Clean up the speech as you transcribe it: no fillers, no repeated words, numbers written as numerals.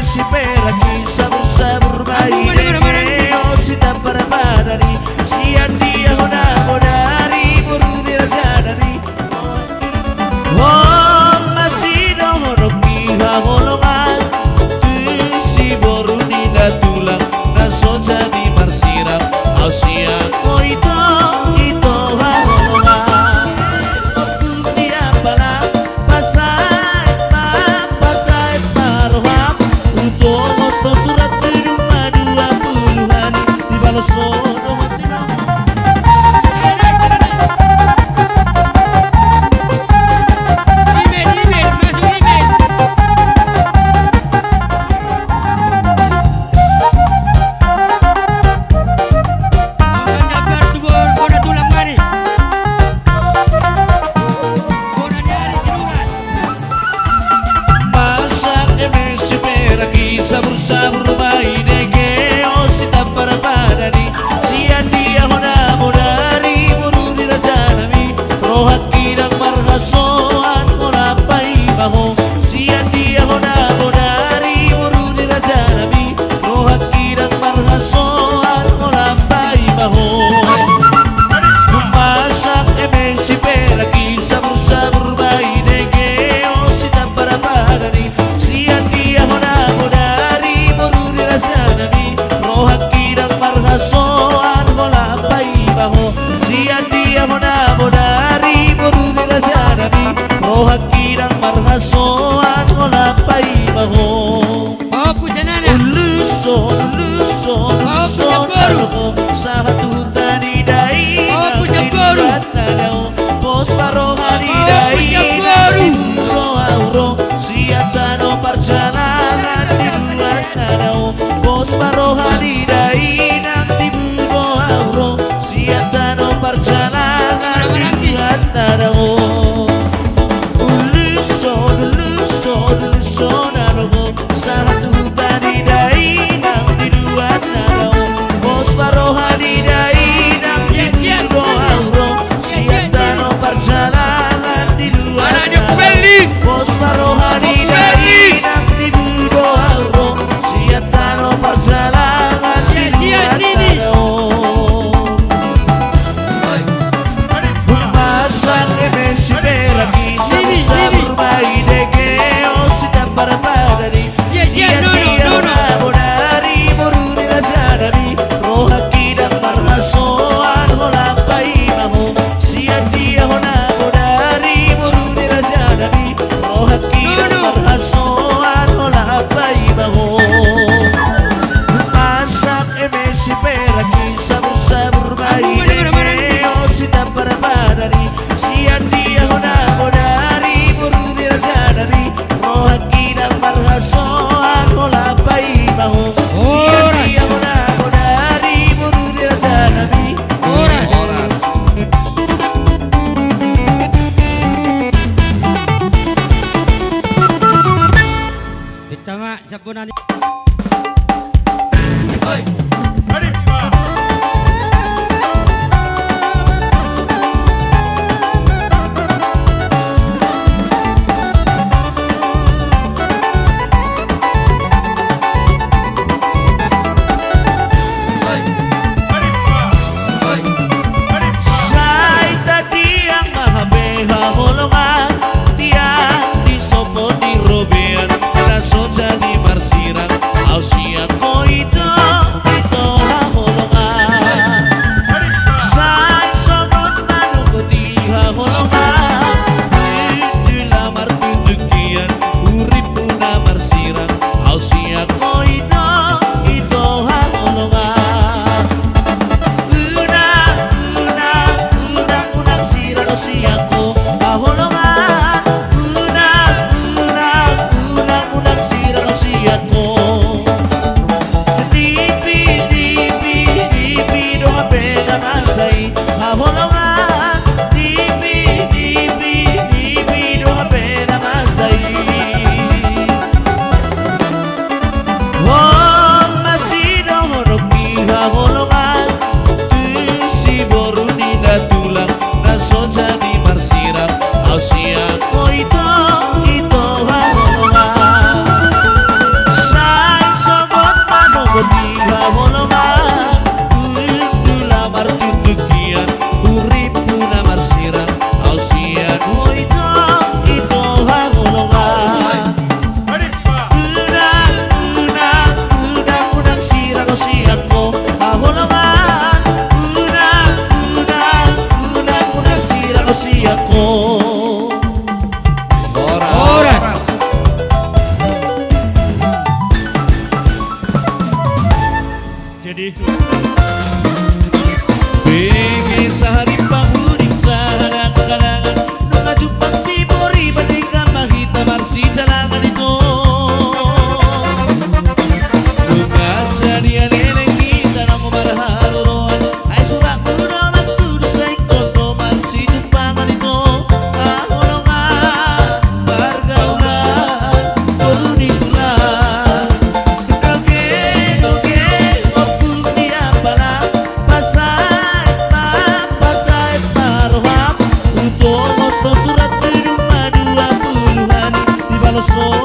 si peragi sabur-sabur bayi si tapar badani si andi honari buru dirajadani oh masih dohono kiha holongan si boru nina tulang naso jadi marsirang ausia ko ito holongan aku dia bala pasai maroham untuk mosto surat rumah 20 hari di balosono sabur-sabur bayi dege oh si tapar badani si andi honari buru dirajadami rohaki dan margasoan morapai baho si andi honari buru dirajadami rohaki dan margasoan morapai baho masak si pelagi sabur-sabur bayi dege oh si tapar badani si andi honari Zanami rohaki dan margasoan golapai baho si andi honari buru dirajadami rohaki dan margasoan golapai baho uluso aloko satu tadi dai tadau pos barohani dai auro siatano perjalanan di luar tadau pos barohani dai nang di auro siatano perjalanan di luar tadau uluso naloko satu tadi dai nang di luar tadau pos barohani dai nang di auro siatano perjalanan di luar tadau pos barohani dai nang di auro siatano perjalanan di luar tadau pasang si peragi sabur bayi dege oh si tapar badani si andi honari buru dirajadami rohaki dan margasoan golapai baho si andi honari buru dirajadami rohaki dan margasoan golapai baho masak si peragi sabur-sabur bayi dege oh si tapar badani si andi honari buru dirajadami rohaki dan margasoan golapai baho si andi honari buru dirajadami horas Tama sapunan jadi marsirang ausia ko ito so